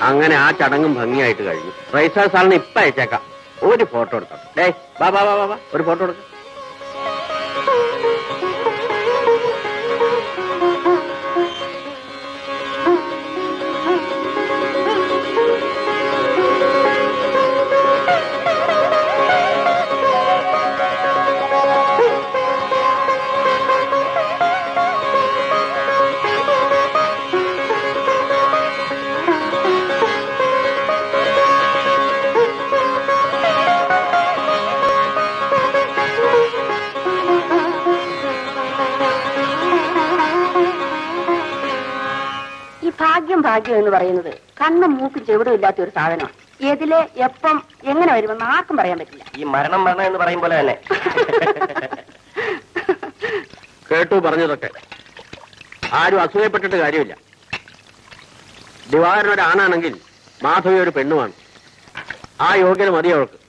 അങ്ങനെ ആ ചടങ്ങും ഭംഗിയായിട്ട് കഴിഞ്ഞു. റൈസാ സാറിന് ഇപ്പൊ അയച്ചേക്കാം. ഒരു ഫോട്ടോ എടുക്കാം. ഡേയ് ബാ ബാ ബാ ബാ ഒരു ഫോട്ടോ എടുക്കാം. ഭാഗ്യം എന്ന് പറയുന്നത് കണ്ണും മൂക്കും ചെവിടും ഇല്ലാത്ത ഒരു സാധനമാണ്. ഏതിലെ എപ്പം എങ്ങനെ വരുമെന്ന് ആർക്കും പറയാൻ പറ്റില്ല. ഈ മരണം എന്ന് പറയും പോലെ തന്നെ. കേട്ടു പറഞ്ഞതൊക്കെ. ആരും അസൂയപ്പെട്ടിട്ട് കാര്യമില്ല. ദിവാകരൻ ഒരാണാണെങ്കിൽ മാധവി ഒരു പെണ്ണുമാണ്. ആ യോഗ്യത മതി അവൾക്ക്.